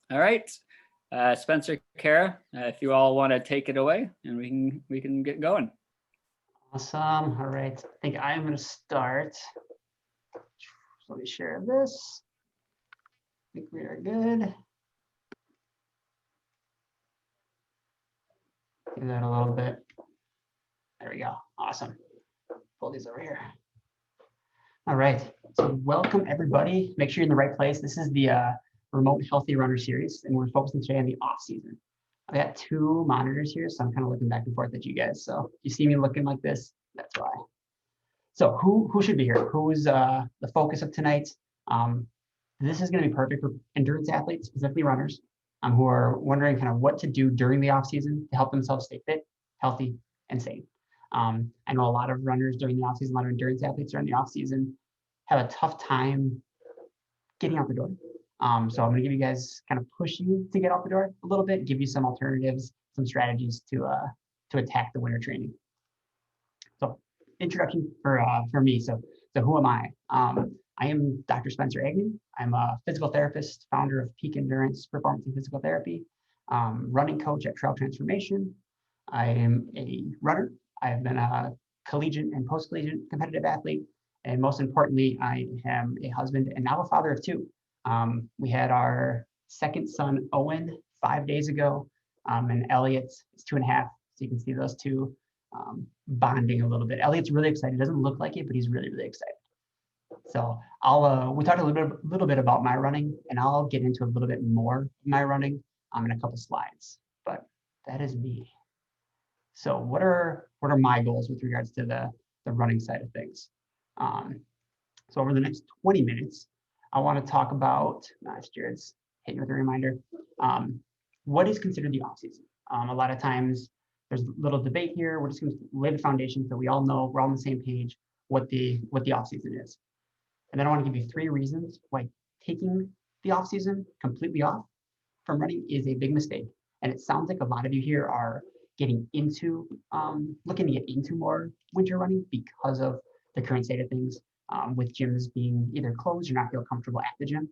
All right, Spencer, Kara, if you all want to take it away, and we can get going. Awesome. All right. I think I'm going to start. So let me share this. I think we are good. Give that a little bit. There we go. Awesome. Pull these over here. All right. So welcome everybody. Make sure you're in the right place. This is the Remote Healthy Runner series, and we're focusing today on the off season. I've got two monitors here, so I'm kind of looking back and forth at you guys. So if you see me looking like this, that's why. So who should be here? Who's the focus of tonight? This is going to be perfect for endurance athletes, specifically runners, who are wondering kind of what to do during the off season to help themselves stay fit, healthy, and sane. I know a lot of runners during the off season, a lot of endurance athletes during the off season have a tough time getting out the door. So I'm going to give you guys kind of push you to get out the door a little bit, give you some alternatives, some strategies to attack the winter training. So introduction for me. So who am I? I am Dr. Spencer Agnew. I'm a physical therapist, founder of Peak Endurance Performance and Physical Therapy, running coach at Trail Transformation. I am a runner. I've been a collegiate and post-collegiate competitive athlete. And most importantly, I am a husband and now a father of two. We had our second son, Owen, 5 days ago, and Elliot is 2.5. So you can see those two bonding a little bit. Elliot's really excited. He doesn't look like it, but he's really, really excited. So we talked a little bit about my running, and I'll get into a little bit more of my running in a couple slides. But that is me. So what are my goals with regards to the running side of things? So over the next 20 minutes, I want to talk about, Jared's hitting with a reminder, what is considered the off season. A lot of times there's a little debate here. We're just going to lay the foundation so we all know we're all on the same page what the off season is. And then I want to give you 3 reasons why taking the off season completely off from running is a big mistake. And it sounds like a lot of you here are getting into, looking to get into more winter running because of the current state of things, with gyms being either closed or not feel comfortable at the gym.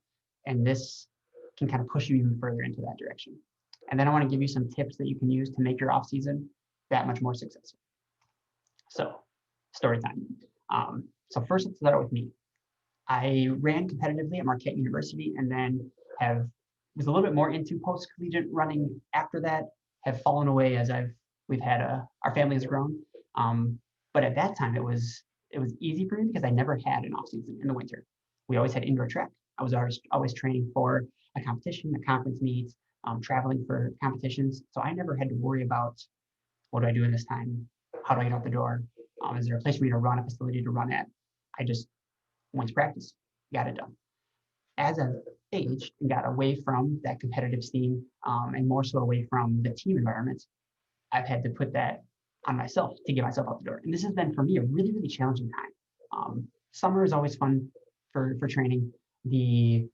And this can kind of push you even further into that direction. And then I want to give you some tips that you can use to make your off season that much more successful. So story time. So first, let's start with me. I ran competitively at Marquette University and then was a little bit more into post-collegiate running after that, have fallen away as we've had our family has grown. But at that time, it was easy for me because I never had an off season in the winter. We always had indoor track. I was always training for a competition, a conference meet, traveling for competitions. So I never had to worry about what do I do in this time? How do I get out the door? Is there a place for me to run, a facility to run at? I just went to practice, got it done. As I've aged and got away from that competitive scene, and more so away from the team environment, I've had to put that on myself to get myself out the door. And this has been for me a really, really challenging time. Summer is always fun for training. The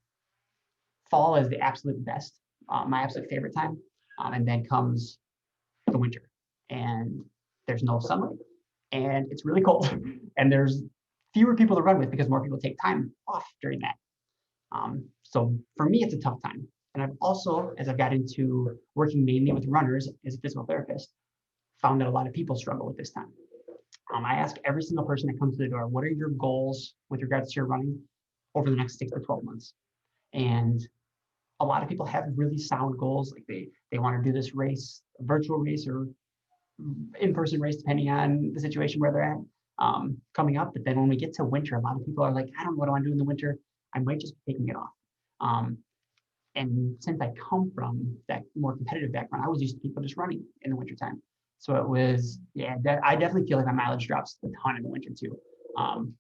fall is the absolute best, my absolute favorite time. And then comes the winter, and there's no sunlight, and it's really cold, and there's fewer people to run with because more people take time off during that. So for me, it's a tough time. And I've also, as I've got into working mainly with runners as a physical therapist, found that a lot of people struggle with this time. I ask every single person that comes to the door, what are your goals with regards to your running over the next 6 to 12 months? And a lot of people have really sound goals, like they want to do this race, a virtual race or in-person race, depending on the situation where they're at, coming up. But then when we get to winter, a lot of people are like, I don't know what I want to do in the winter. I might just be taking it off. And since I come from that more competitive background, I was used to people just running in the wintertime. So it was, I definitely feel like my mileage drops a ton in the winter too. And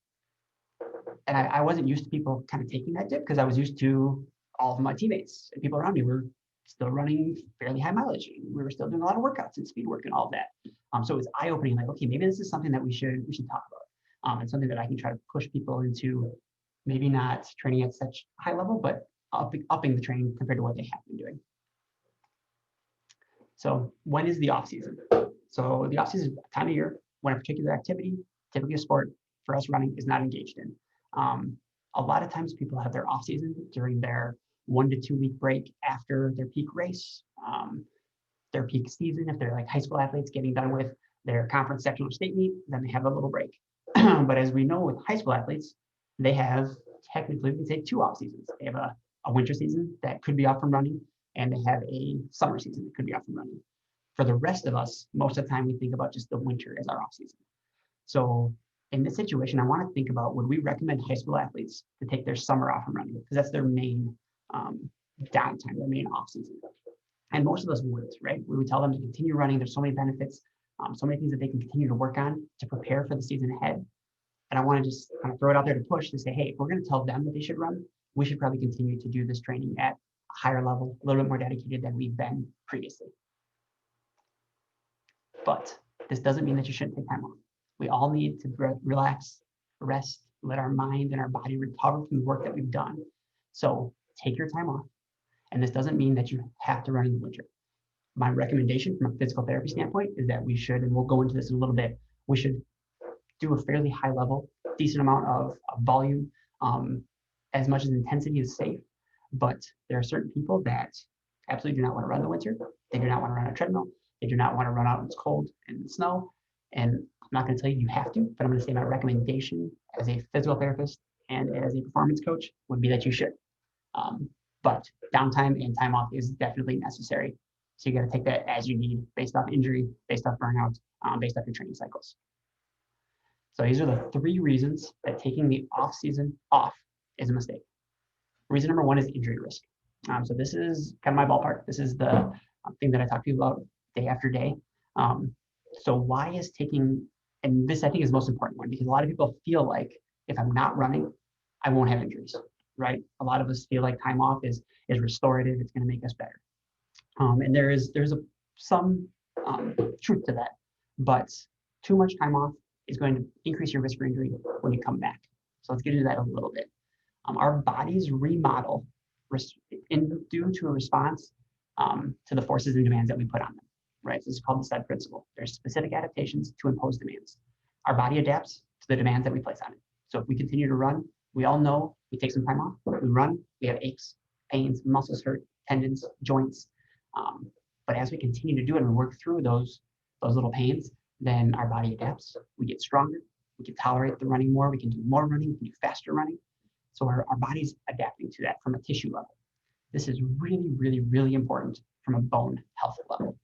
I wasn't used to people kind of taking that dip because I was used to all of my teammates and people around me were still running fairly high mileage. We were still doing a lot of workouts and speed work and all of that. So it was eye-opening, like, okay, maybe this is something that we should talk about, and something that I can try to push people into, maybe not training at such high level, but upping the training compared to what they have been doing. So when is the off season? So the off season is a time of year when a particular activity, typically a sport, for us running, is not engaged in. A lot of times people have their off season during their 1 to 2 week break after their peak race, their peak season. If they're like high school athletes getting done with their conference, sectional, state meet, then they have a little break. But as we know with high school athletes, they have technically, we can say 2 off seasons. They have a winter season that could be off from running, and they have a summer season that could be off from running. For the rest of us, most of the time we think about just the winter as our off season. So in this situation, I want to think about, would we recommend high school athletes to take their summer off from running? Because that's their main downtime, their main off season. And most of us wouldn't, right? We would tell them to continue running. There's so many benefits, so many things that they can continue to work on to prepare for the season ahead. And I want to just kind of throw it out there to push to say, hey, if we're going to tell them that they should run, we should probably continue to do this training at a higher level, a little bit more dedicated than we've been previously. But this doesn't mean that you shouldn't take time off. We all need to relax, rest, let our mind and our body recover from the work that we've done. So take your time off. And this doesn't mean that you have to run in the winter. My recommendation from a physical therapy standpoint is that we should, and we'll go into this in a little bit, we should do a fairly high level, decent amount of volume, as much as intensity is safe. But there are certain people that absolutely do not want to run in the winter. They do not want to run on a treadmill. They do not want to run out when it's cold and snow. And I'm not going to tell you you have to, but I'm going to say my recommendation as a physical therapist and as a performance coach would be that you should. But downtime and time off is definitely necessary. So you got to take that as you need, based off injury, based off burnout, based off your training cycles. So these are the 3 reasons that taking the off season off is a mistake. Reason number 1 is injury risk. So this is kind of my ballpark. This is the thing that I talk to you about day after day. So why is taking, and this I think is the most important one, because a lot of people feel like if I'm not running, I won't have injuries, right? A lot of us feel like time off is restorative. It's going to make us better. And there's some truth to that, but too much time off is going to increase your risk for injury when you come back. So let's get into that a little bit. Our bodies remodel due to a response to the forces and demands that we put on them, right? So this is called the SAID principle. There's specific adaptations to impose demands. Our body adapts to the demands that we place on it. So if we continue to run, we all know we take some time off, we run, we have aches, pains, muscles hurt, tendons, joints. But as we continue to do it and work through those little pains, then our body adapts. We get stronger. We can tolerate the running more. We can do more running. We can do faster running. So our body's adapting to that from a tissue level. This is really, really, really important from a bone health level,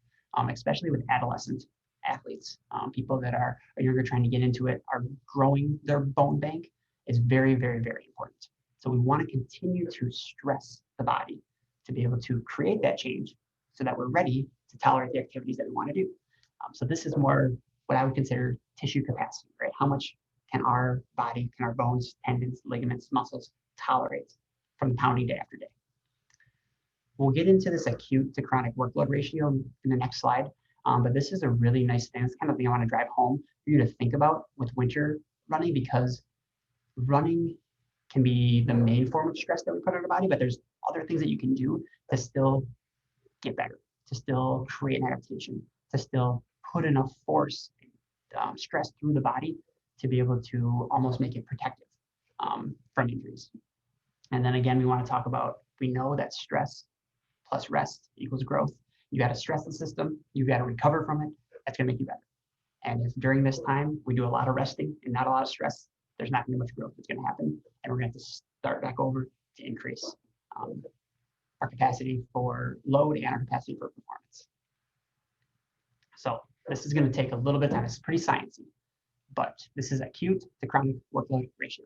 especially with adolescent athletes. People that are younger trying to get into it are growing their bone bank is very, very, very important. So we want to continue to stress the body to be able to create that change so that we're ready to tolerate the activities that we want to do. So this is more what I would consider tissue capacity, right? How much can our body, can our bones, tendons, ligaments, muscles tolerate from the pounding day after day? We'll get into this acute to chronic workload ratio in the next slide, but this is a really nice thing. It's kind of thing I want to drive home for you to think about with winter running, because running can be the main form of stress that we put on our body, but there's other things that you can do to still get better, to still create an adaptation, to still put enough force, stress through the body to be able to almost make it protective from injuries. And then again, we want to talk about, we know that stress plus rest equals growth. You got to stress the system, you got to recover from it. That's going to make you better. And if during this time we do a lot of resting and not a lot of stress, there's not going to be much growth that's going to happen. And we're going to have to start back over to increase our capacity for load and our capacity for performance. So this is going to take a little bit of time. It's pretty sciencey, but this is acute to chronic workload ratio.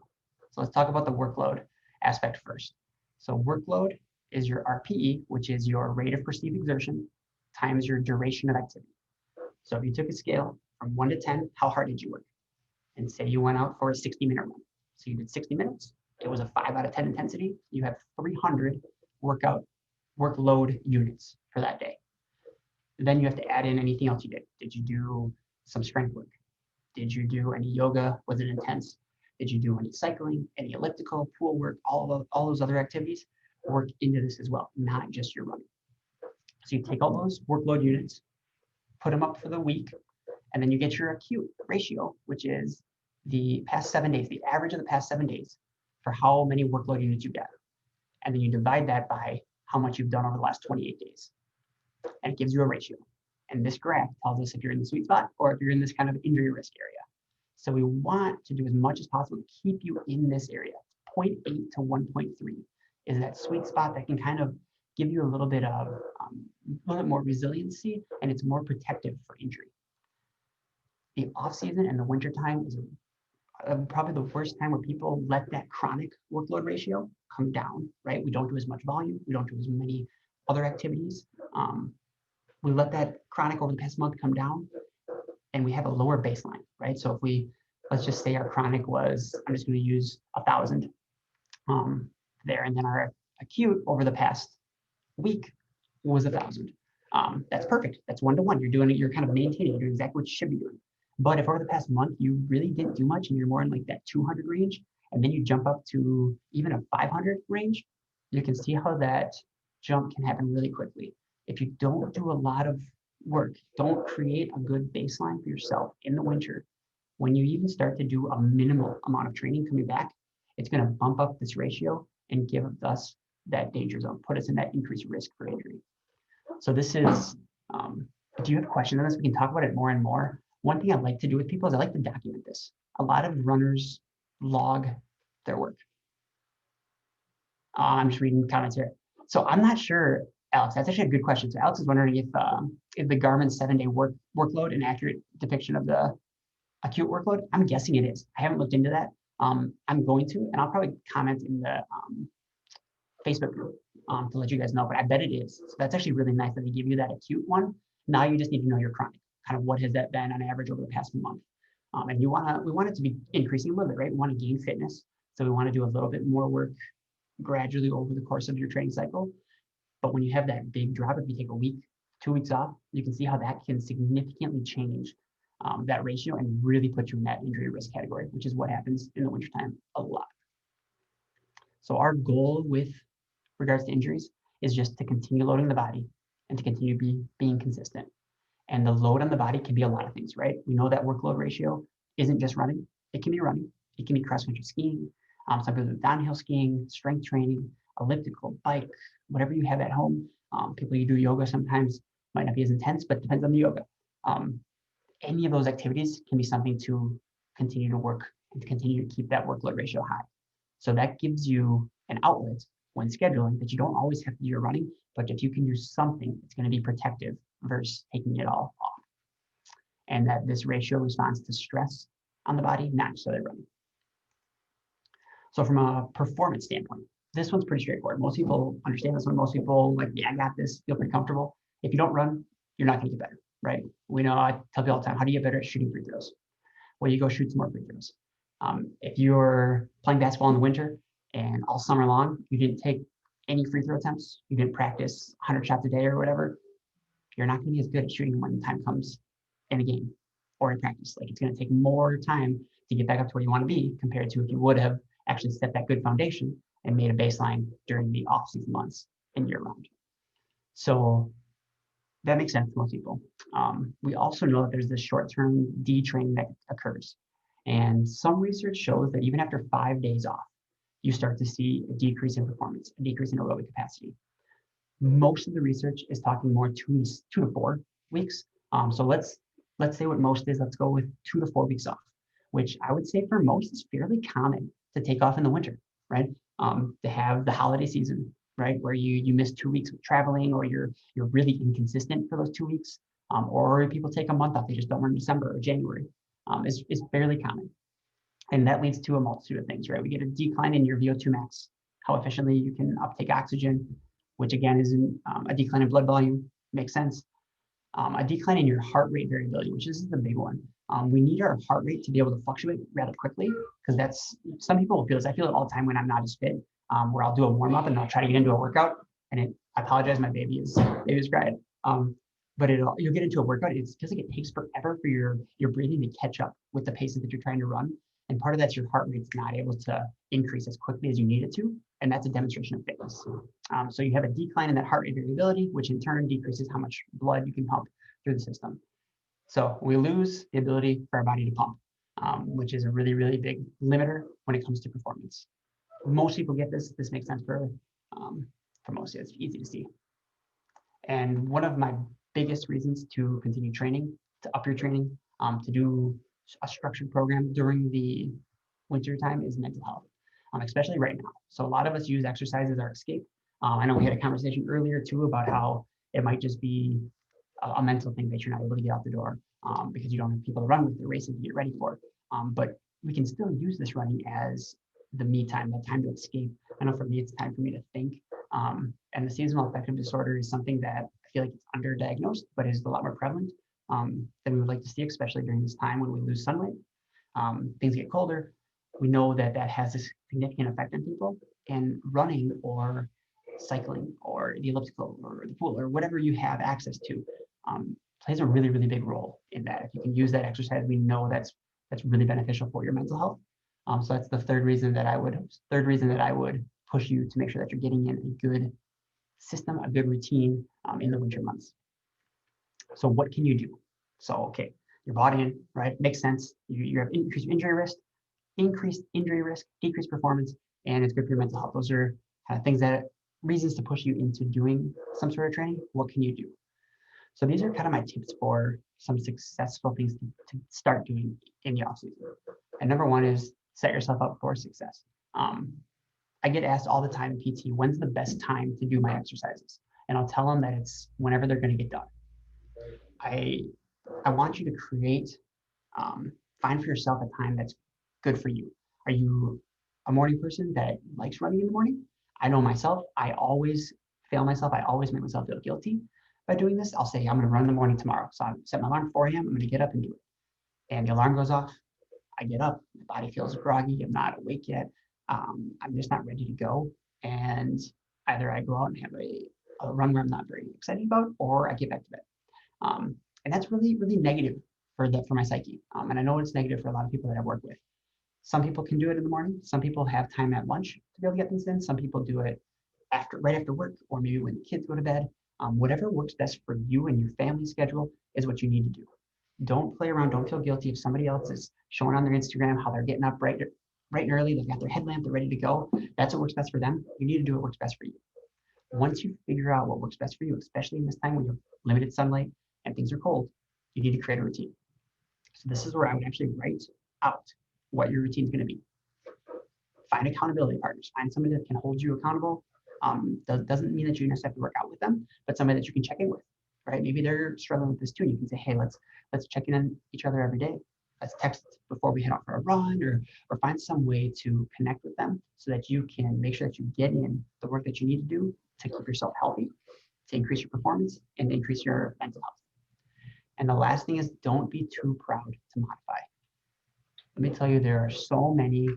So let's talk about the workload aspect first. So workload is your RPE, which is your rate of perceived exertion times your duration of activity. So if you took a scale from 1 to 10, how hard did you work? And say you went out for a 60-minute run. So you did 60 minutes. It was a 5 out of 10 intensity. You have 300 workload units for that day. Then you have to add in anything else you did. Did you do some strength work? Did you do any yoga? Was it intense? Did you do any cycling, any elliptical, pool work, all those other activities work into this as well, not just your running. So you take all those workload units, put them up for the week, and then you get your acute ratio, which is the past 7 days, the average of the past 7 days for how many workload units you got. and then you divide that by how much you've done over the last 28 days. And it gives you a ratio. And this graph tells us if you're in the sweet spot or if you're in this kind of injury risk area. So we want to do as much as possible to keep you in this area. 0.8 to 1.3 is that sweet spot that can kind of give you a little bit more resiliency, and it's more protective for injury. The off season and the winter time is probably the worst time where people let that chronic workload ratio come down, right? We don't do as much volume. We don't do as many other activities. We let that chronic over the past month come down, and we have a lower baseline, right? So if let's just say our chronic was, I'm just going to use 1,000 there, and then our acute over the past week was 1,000. That's perfect. That's 1-to-1. You're doing it. You're kind of maintaining. You're doing exactly what you should be doing. But if over the past month you really didn't do much and you're more in like that 200 range, and then you jump up to even a 500 range, you can see how that jump can happen really quickly. If you don't do a lot of work, don't create a good baseline for yourself in the winter, when you even start to do a minimal amount of training coming back, it's going to bump up this ratio and give us that danger zone, put us in that increased risk for injury. So this is, if you have questions on this, we can talk about it more and more. One thing I like to do with people is I like to document this. A lot of runners log their work. I'm just reading comments here. So I'm not sure, Alex, that's actually a good question. So Alex is wondering if the Garmin 7-day workload an accurate depiction of the acute workload. I'm guessing it is. I haven't looked into that. I'm going to, and I'll probably comment in the Facebook group to let you guys know, but I bet it is. So that's actually really nice that they give you that acute one. Now you just need to know your chronic, kind of what has that been on average over the past month. And we want it to be increasing a little bit, right? We want to gain fitness. So we want to do a little bit more work gradually over the course of your training cycle. But when you have that big drop, if you take a week, 2 weeks off, you can see how that can significantly change that ratio and really put you in that injury risk category, which is what happens in the wintertime a lot. So our goal with regards to injuries is just to continue loading the body and to continue being consistent. And the load on the body can be a lot of things, right? We know that workload ratio isn't just running. It can be running. It can be cross-country skiing. Some people do downhill skiing, strength training, elliptical, bike, whatever you have at home. People who do yoga sometimes might not be as intense, but depends on the yoga. Any of those activities can be something to continue to work and to continue to keep that workload ratio high. So that gives you an outlet when scheduling that you don't always have to do your running, but if you can do something, it's going to be protective versus taking it all off. And that this ratio responds to stress on the body, not necessarily running. So from a performance standpoint, this one's pretty straightforward. Most people understand this one. Most people like, yeah, I got this, feel pretty comfortable. If you don't run, you're not going to get better, right? We know, I tell people all the time, how do you get better at shooting free throws? Well, you go shoot some more free throws. If you're playing basketball in the winter and all summer long, you didn't take any free throw attempts, you didn't practice 100 shots a day or whatever, you're not going to be as good at shooting when the time comes in a game or in practice. Like, it's going to take more time to get back up to where you want to be compared to if you would have actually set that good foundation and made a baseline during the off-season months and year-round. So that makes sense to most people. We also know that there's this short-term detraining that occurs. And some research shows that even after 5 days off, you start to see a decrease in performance, a decrease in aerobic capacity. Most of the research is talking more 2 to 4 weeks. So let's say what most is. Let's go with 2 to 4 weeks off, which I would say for most is fairly common to take off in the winter, right? To have the holiday season, right, where you miss 2 weeks with traveling, or you're really inconsistent for those 2 weeks, or people take a month off, they just don't run in December or January, is fairly common. And that leads to a multitude of things, right? We get a decline in your VO2 max, how efficiently you can uptake oxygen, which again is a decline in blood volume, makes sense. A decline in your heart rate variability, which is the big one. We need our heart rate to be able to fluctuate rather quickly, because that's, some people will feel this. I feel it all the time when I'm not as fit, where I'll do a warm up and I'll try to get into a workout, and I apologize, my baby is crying. But you'll get into a workout. It feels like it takes forever for your breathing to catch up with the paces that you're trying to run. And part of that's your heart rate's not able to increase as quickly as you need it to. And that's a demonstration of fitness. So you have a decline in that heart rate variability, which in turn decreases how much blood you can pump through the system. So we lose the ability for our body to pump, which is a really, really big limiter when it comes to performance. Most people get this. This makes sense for For most of it, it's easy to see. And one of my biggest reasons to continue training, to up your training, to do a structured program during the winter time is mental health, especially right now. So a lot of us use exercise as our escape. I know we had a conversation earlier too about how it might just be a mental thing that you're not able to get out the door because you don't have people to run with, the races to get ready for. But we can still use this running as the me time, the time to escape. I know for me, it's time for me to think. And the seasonal affective disorder is something that I feel like it's underdiagnosed, but is a lot more prevalent than we would like to see, especially during this time when we lose sunlight. Things get colder. We know that that has a significant effect on people, and running or cycling or the elliptical or the pool or whatever you have access to plays a really, really big role in that. If you can use that exercise, we know that's really beneficial for your mental health. So that's the third reason that I would push you to make sure that you're getting in a good system, a good routine in the winter months. So what can you do? So, okay, your body, right, makes sense. You have increased injury risk, decreased performance, and it's good for your mental health. Those are things that reasons to push you into doing some sort of training. What can you do? So these are kind of my tips for some successful things to start doing in the off season. And number one is set yourself up for success. I get asked all the time in PT, when's the best time to do my exercises? And I'll tell them that it's whenever they're going to get done. I want you to create, find for yourself a time that's good for you. Are you a morning person that likes running in the morning? I know myself, I always fail myself. I always make myself feel guilty by doing this. I'll say, I'm going to run in the morning tomorrow. So I set my alarm at 4 a.m. I'm going to get up and do it. And the alarm goes off. I get up. My body feels groggy. I'm not awake yet. I'm just not ready to go. And either I go out and have a run where I'm not very excited about, or I get back to bed. And that's really, really negative for my psyche. And I know it's negative for a lot of people that I work with. Some people can do it in the morning. Some people have time at lunch to be able to get things in. Some people do it right after work, or maybe when the kids go to bed. Whatever works best for you and your family schedule is what you need to do. Don't play around. Don't feel guilty if somebody else is showing on their Instagram how they're getting up bright and early. They've got their headlamp. They're ready to go. That's what works best for them. You need to do what works best for you. Once you figure out what works best for you, especially in this time when you have limited sunlight and things are cold, you need to create a routine. So this is where I would actually write out what your routine is going to be. Find accountability partners. Find somebody that can hold you accountable. Doesn't mean that you necessarily have to work out with them, but somebody that you can check in with, right? Maybe they're struggling with this too. And you can say, hey, let's check in on each other every day. Let's text before we head out for a run, or find some way to connect with them so that you can make sure that you get in the work that you need to do to keep yourself healthy, to increase your performance, and increase your mental health. And the last thing is, don't be too proud to modify. Let me tell you, there are so many,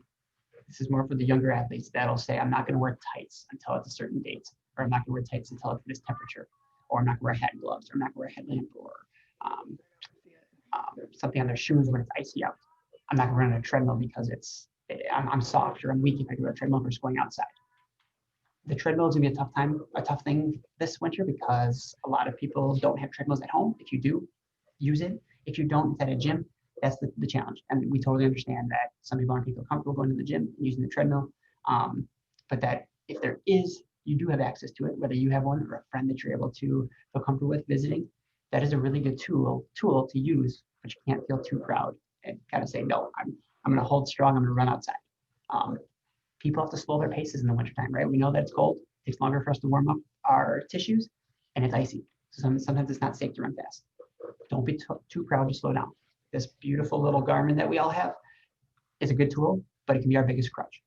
this is more for the younger athletes, that'll say, I'm not going to wear tights until it's a certain date, or I'm not going to wear tights until it's this temperature, or I'm not going to wear a hat and gloves, or I'm not going to wear a headlamp, or something on their shoes when it's icy out. I'm not going to run on a treadmill because I'm soft, or I'm weak if I do a treadmill versus going outside. The treadmill is going to be a tough thing this winter because a lot of people don't have treadmills at home. If you do, use it. If you don't, it's at a gym. That's the challenge. And we totally understand that some people aren't feel comfortable going to the gym and using the treadmill. But that if you do have access to it, whether you have one or a friend that you're able to feel comfortable with visiting, that is a really good tool to use, but you can't feel too proud and kind of say, no, I'm going to hold strong. I'm going to run outside. People have to slow their paces in the wintertime, right? We know that it's cold. It takes longer for us to warm up our tissues, and it's icy. So sometimes it's not safe to run fast. Don't be too proud to slow down. This beautiful little Garmin that we all have is a good tool, but it can be our biggest crutch,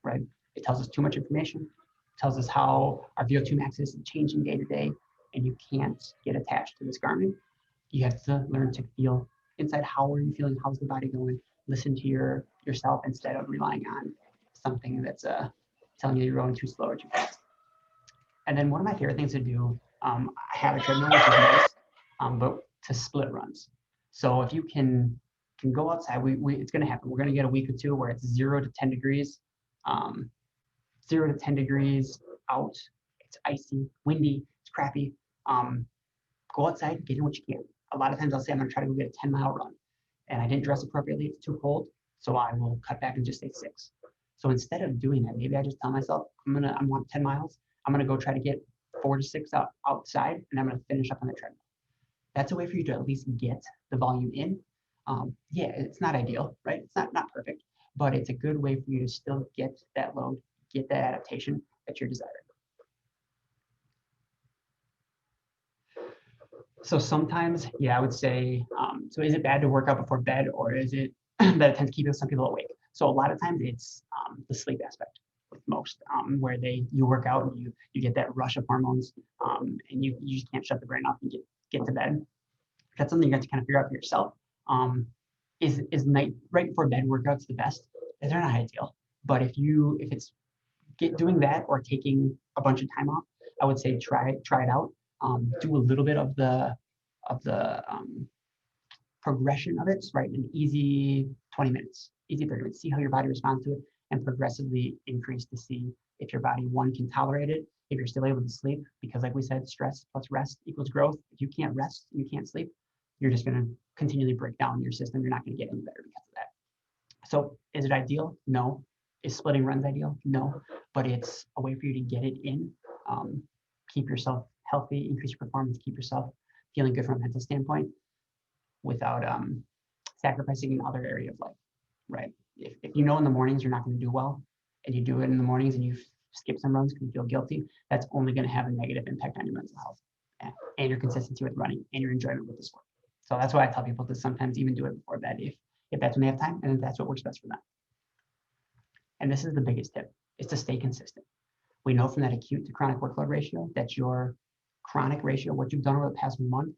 right? It tells us too much information. It tells us how our VO2 max is changing day to day, and you can't get attached to this Garmin. You have to learn to feel inside. How are you feeling? How's the body going? Listen to yourself instead of relying on something that's telling you you're going too slow or too fast. And then one of my favorite things to do, I have a treadmill, which is nice, but to split runs. So if you can go outside, it's going to happen. We're going to get a week or two where it's 0 to 10 degrees, 0 to 10 degrees out. It's icy, windy, it's crappy. Go outside, get in what you can. A lot of times I'll say I'm going to try to go get a 10-mile run, and I didn't dress appropriately. It's too cold, so I will cut back and just say 6. So instead of doing that, maybe I just tell myself, I want 10 miles. I'm gonna go try to get 4 to 6 outside, and I'm gonna finish up on the treadmill. That's a way for you to at least get the volume in. Yeah, it's not ideal, right? It's not perfect, but it's a good way for you to still get that load, get that adaptation that you're desiring. So sometimes, yeah, I would say, so is it bad to work out before bed, or is it that it tends to keep some people awake? So a lot of times it's the sleep aspect with most, where you work out and you get that rush of hormones, and you just can't shut the brain off and get to bed. That's something you have to kind of figure out for yourself. Is night right before bed workouts the best? They're not ideal, but if it's doing that or taking a bunch of time off, I would say try it out. Do a little bit of the progression of it, right? An easy 20 minutes, easy 30 minutes. See how your body responds to it, and progressively increase to see if your body, one, can tolerate it, if you're still able to sleep, because like we said, stress plus rest equals growth. If you can't rest, you can't sleep, you're just going to continually break down your system. You're not going to get any better because of that. So is it ideal? No. Is splitting runs ideal? No. But it's a way for you to get it in, keep yourself healthy, increase your performance, keep yourself feeling good from a mental standpoint without sacrificing in other area of life, right? If you know in the mornings you're not going to do well, and you do it in the mornings and you skip some runs because you feel guilty, that's only going to have a negative impact on your mental health and your consistency with running and your enjoyment with the sport. So that's why I tell people to sometimes even do it before bed if that's when they have time and if that's what works best for them. And this is the biggest tip, is to stay consistent. We know from that acute to chronic workload ratio that your chronic ratio, what you've done over the past month,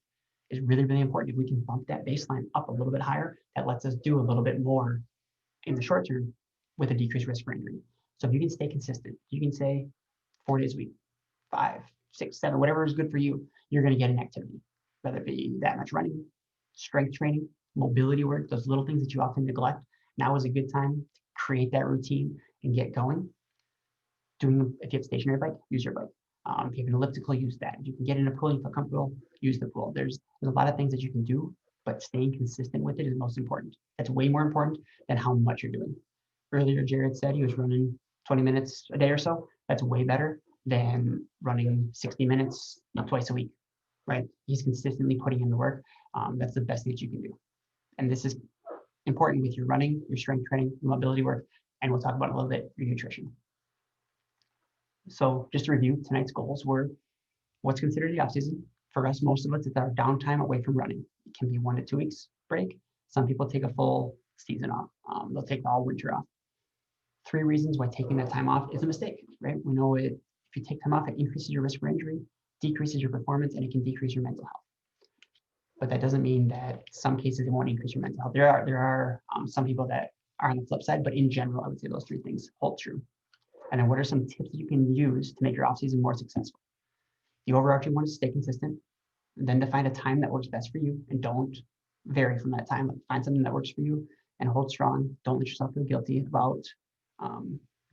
is really, really important. If we can bump that baseline up a little bit higher, that lets us do a little bit more in the short term with a decreased risk for injury. So if you can stay consistent, you can say 4 days a week, 5, 6, 7, whatever is good for you, you're going to get an activity, whether it be that much running, strength training, mobility work, those little things that you often neglect. Now is a good time to create that routine and get going. If you have a stationary bike, use your bike. If you have an elliptical, use that. If you can get in a pool and you feel comfortable, use the pool. There's a lot of things that you can do, but staying consistent with it is most important. That's way more important than how much you're doing. Earlier, Jared said he was running 20 minutes a day or so. That's way better than running 60 minutes twice a week, right? He's consistently putting in the work. That's the best thing that you can do. And this is important with your running, your strength training, your mobility work, and we'll talk about a little bit your nutrition. So just to review, tonight's goals were what's considered the off season. For us, most of us, it's our downtime away from running. It can be 1 to 2 weeks break. Some people take a full season off. They'll take all winter off. 3 reasons why taking that time off is a mistake, right? We know if you take time off, it increases your risk for injury, decreases your performance, and it can decrease your mental health. But that doesn't mean that some cases it won't increase your mental health. There are some people that are on the flip side, but in general, I would say those 3 things hold true. And then what are some tips that you can use to make your off-season more successful? The overarching one is stay consistent, and then define a time that works best for you and don't vary from that time. Find something that works for you and hold strong. Don't let yourself feel guilty about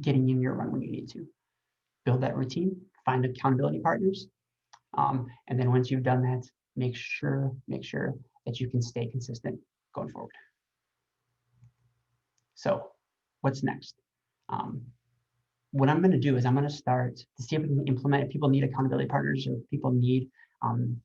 getting in your run when you need to. Build that routine, find accountability partners. And then once you've done that, make sure that you can stay consistent going forward. So what's next? What I'm going to do is I'm going to start to see if we can implement, if people need accountability partners or people need some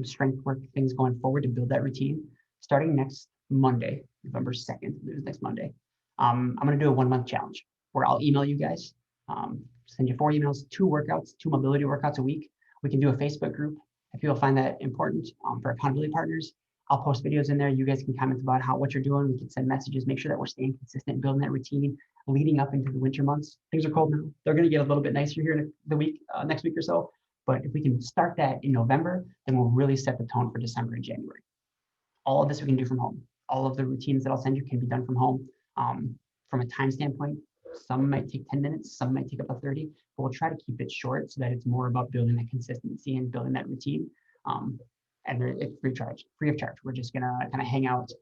strength work things going forward to build that routine. Starting next Monday, November 2nd, next Monday, I'm going to do a 1-month challenge where I'll email you guys, send you 4 emails, 2 workouts, 2 mobility workouts a week. We can do a Facebook group if people find that important for accountability partners. I'll post videos in there. You guys can comment about what you're doing. We can send messages, make sure that we're staying consistent, building that routine leading up into the winter months. Things are cold now. They're going to get a little bit nicer here in the next week or so. But if we can start that in November, then we'll really set the tone for December and January. All of this we can do from home. All of the routines that I'll send you can be done from home. From a time standpoint, some might take 10 minutes, some might take up to 30, but we'll try to keep it short so that it's more about building that consistency and building that routine. And it's free of charge. We're just gonna kind of hang out,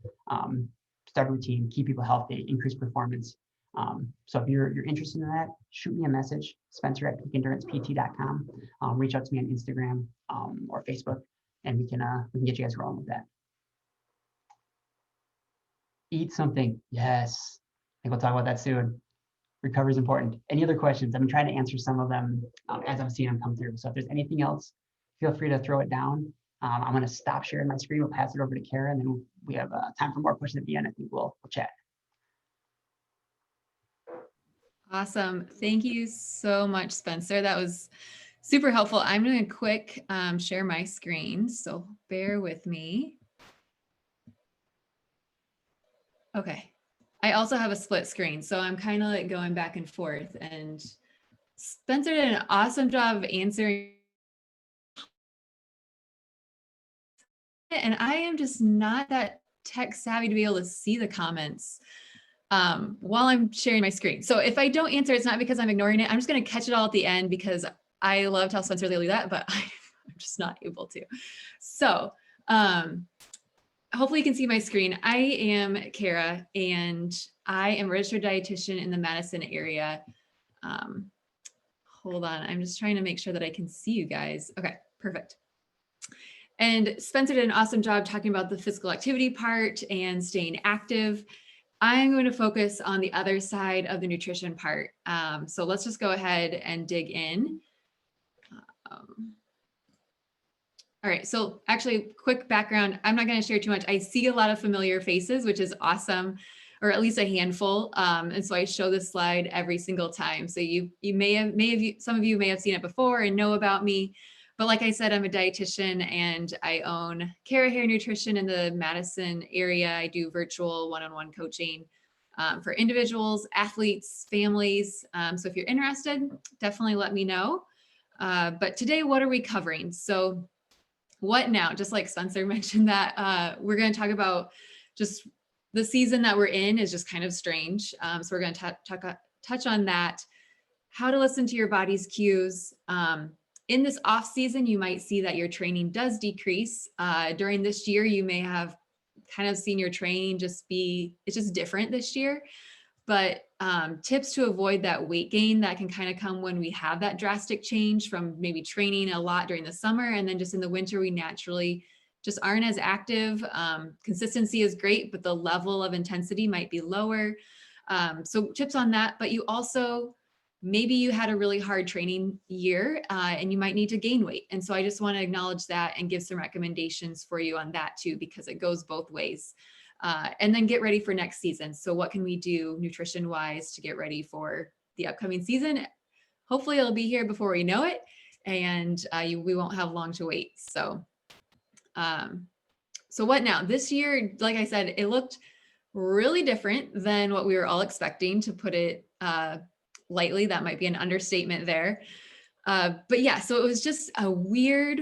start a routine, keep people healthy, increase performance. So if you're interested in that, shoot me a message, Spencer@peakendurancept.com. Reach out to me on Instagram or Facebook, and we can get you guys rolling with that. Eat something, yes. I think we'll talk about that soon. recovery is important. Any other questions? I've been trying to answer some of them as I'm seeing them come through. So if there's anything else, feel free to throw it down. I'm going to stop sharing my screen. We'll pass it over to Kara, and then we have time for more questions at the end. I think we'll chat. Awesome. Thank you so much, Spencer. That was super helpful. I'm going to quick share my screen, so bear with me. Okay. I also have a split screen, so I'm kind of like going back and forth, and Spencer did an awesome job of answering. And I am just not that tech savvy to be able to see the comments while I'm sharing my screen. So if I don't answer, it's not because I'm ignoring it. I'm just going to catch it all at the end because I loved how Spencer will do that, but I'm just not able to. So hopefully you can see my screen. I am Kara, and I am a registered dietitian in the Madison area. Hold on, I'm just trying to make sure that I can see you guys. Okay, perfect. And Spencer did an awesome job talking about the physical activity part and staying active. I'm going to focus on the other side of the nutrition part. So let's just go ahead and dig in. All right, so actually quick background, I'm not going to share too much. I see a lot of familiar faces, which is awesome, or at least a handful. And so I show this slide every single time. So you may have some of you may have seen it before and know about me. But like I said, I'm a dietitian and I own Cara Hair Nutrition in the Madison area. I do virtual one-on-one coaching for individuals, athletes, families. So if you're interested, definitely let me know. But today, what are we covering? So what now? Just like Spencer mentioned that we're going to talk about just the season that we're in is just kind of strange. So we're going to touch on that, how to listen to your body's cues. In this off season, you might see that your training does decrease. During this year, you may have kind of seen your training it's just different this year. But tips to avoid that weight gain that can kind of come when we have that drastic change from maybe training a lot during the summer, and then just in the winter, we naturally just aren't as active. Consistency is great, but the level of intensity might be lower. So tips on that, but you also, maybe you had a really hard training year and you might need to gain weight. And so I just want to acknowledge that and give some recommendations for you on that too, because it goes both ways. And then get ready for next season. So what can we do nutrition wise to get ready for the upcoming season? Hopefully it'll be here before we know it, and we won't have long to wait. So, so what now? This year, like I said, it looked really different than what we were all expecting, to put it lightly. That might be an understatement there. But yeah, so it was just a weird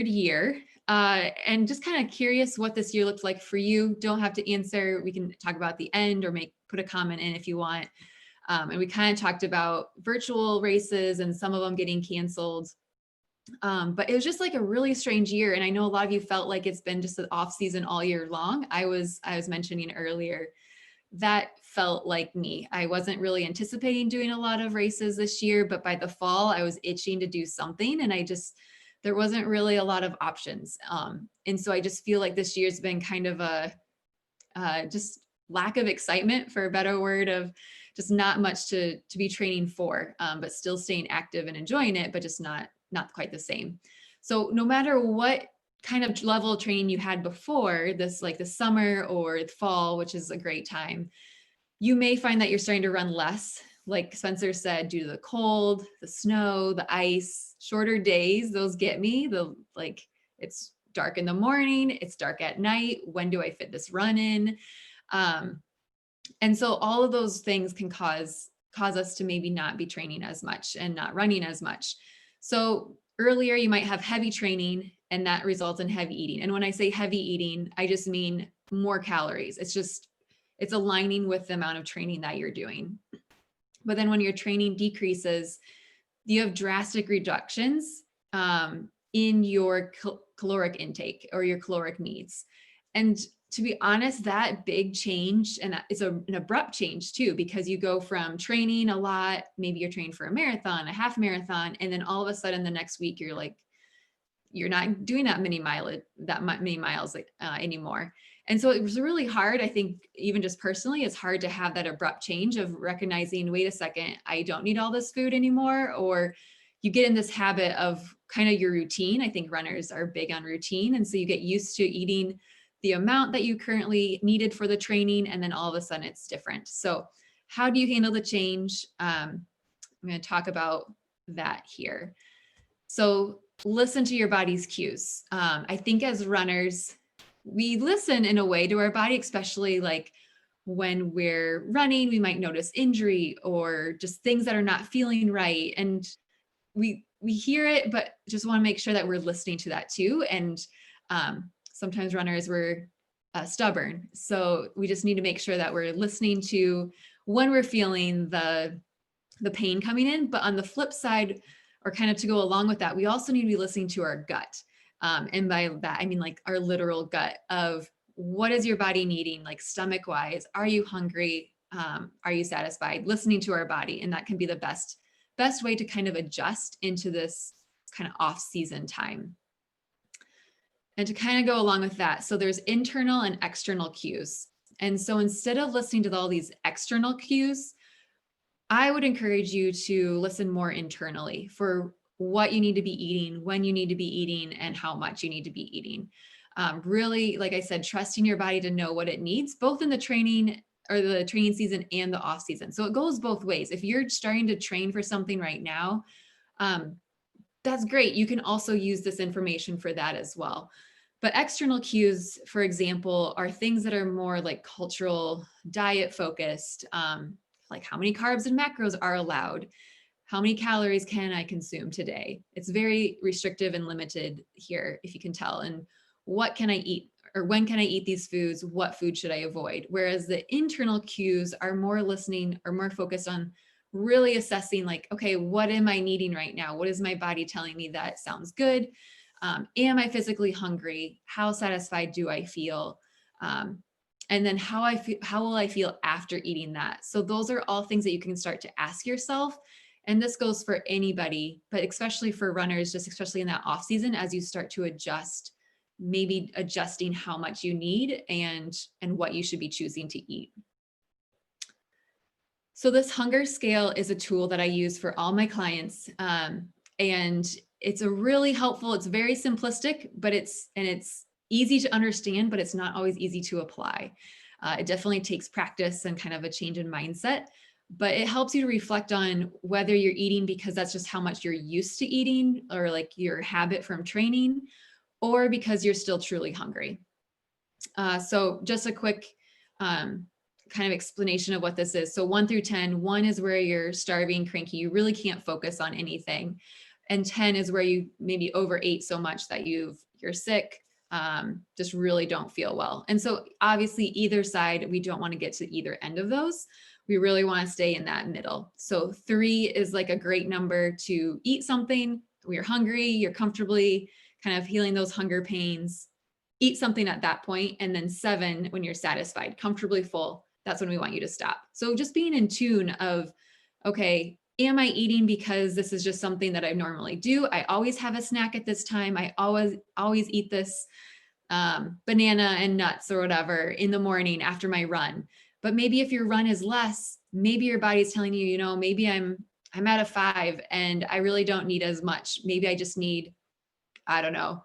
year. And just kind of curious what this year looked like for you. Don't have to answer. We can talk about the end or put a comment in if you want. And we kind of talked about virtual races and some of them getting canceled. But it was just like a really strange year. And I know a lot of you felt like it's been just an off season all year long. I was mentioning earlier, that felt like me. I wasn't really anticipating doing a lot of races this year, but by the fall I was itching to do something, and there wasn't really a lot of options. And so I just feel like this year's been kind of a just lack of excitement, for a better word, of just not much to be training for, but still staying active and enjoying it, but just not quite the same. So no matter what kind of level of training you had before this, like the summer or the fall, which is a great time, you may find that you're starting to run less. Like Spencer said, due to the cold, the snow, the ice, shorter days, those get me. It's dark in the morning, it's dark at night. When do I fit this run in? And so all of those things can cause us to maybe not be training as much and not running as much. So earlier you might have heavy training and that results in heavy eating. And when I say heavy eating, I just mean more calories. It's aligning with the amount of training that you're doing. But then when your training decreases, you have drastic reductions in your caloric intake or your caloric needs. And to be honest, that big change, and it's an abrupt change too, because you go from training a lot, maybe you're training for a marathon, a half marathon, and then all of a sudden the next week you're like you're not doing that many miles anymore. And so it was really hard. I think even just personally, it's hard to have that abrupt change of recognizing, wait a second, I don't need all this food anymore. Or you get in this habit of kind of your routine. I think runners are big on routine. And so you get used to eating the amount that you currently needed for the training. And then all of a sudden it's different. So how do you handle the change? I'm going to talk about that here. So listen to your body's cues. I think as runners, we listen in a way to our body, especially like when we're running, we might notice injury or just things that are not feeling right. And we hear it, but just want to make sure that we're listening to that too. And sometimes runners were stubborn. So we just need to make sure that we're listening to when we're feeling the pain coming in. But on the flip side, or kind of to go along with that, we also need to be listening to our gut. And by that, I mean like our literal gut of what is your body needing, like stomach wise, are you hungry? Are you satisfied? Listening to our body. And that can be the best way to kind of adjust into this kind of off season time. And to kind of go along with that, so there's internal and external cues. And so instead of listening to all these external cues, I would encourage you to listen more internally for what you need to be eating, when you need to be eating, and how much you need to be eating. Really, like I said, trusting your body to know what it needs, both in the training or the training season and the off season. So it goes both ways. If you're starting to train for something right now, that's great. You can also use this information for that as well. But external cues, for example, are things that are more like cultural, diet focused, like how many carbs and macros are allowed, how many calories can I consume today? It's very restrictive and limited here, if you can tell. And what can I eat, or when can I eat these foods? What food should I avoid? Whereas the internal cues are more listening or more focused on really assessing like, okay, what am I needing right now? What is my body telling me that sounds good? Am I physically hungry? How satisfied do I feel? And then how will I feel after eating that? So those are all things that you can start to ask yourself. And this goes for anybody, but especially for runners, just especially in that off season, as you start to adjust, maybe adjusting how much you need and what you should be choosing to eat. So this hunger scale is a tool that I use for all my clients. And it's a really helpful, it's very simplistic, but it's easy to understand, but it's not always easy to apply. It definitely takes practice and kind of a change in mindset, but it helps you to reflect on whether you're eating because that's just how much you're used to eating or like your habit from training, or because you're still truly hungry. So just a quick kind of explanation of what this is. So 1 through 10, 1 is where you're starving, cranky, you really can't focus on anything. And 10 is where you maybe overate so much that you're sick, just really don't feel well. And so obviously either side, we don't want to get to either end of those. We really want to stay in that middle. So 3 is like a great number to eat something. When you're hungry, you're comfortably kind of healing those hunger pains, eat something at that point. And then 7, when you're satisfied, comfortably full, that's when we want you to stop. So just being in tune of, okay, am I eating because this is just something that I normally do? I always have a snack at this time. I always eat this banana and nuts or whatever in the morning after my run. But maybe if your run is less, maybe your body's telling you, maybe I'm at a 5 and I really don't need as much. Maybe I just need, I don't know,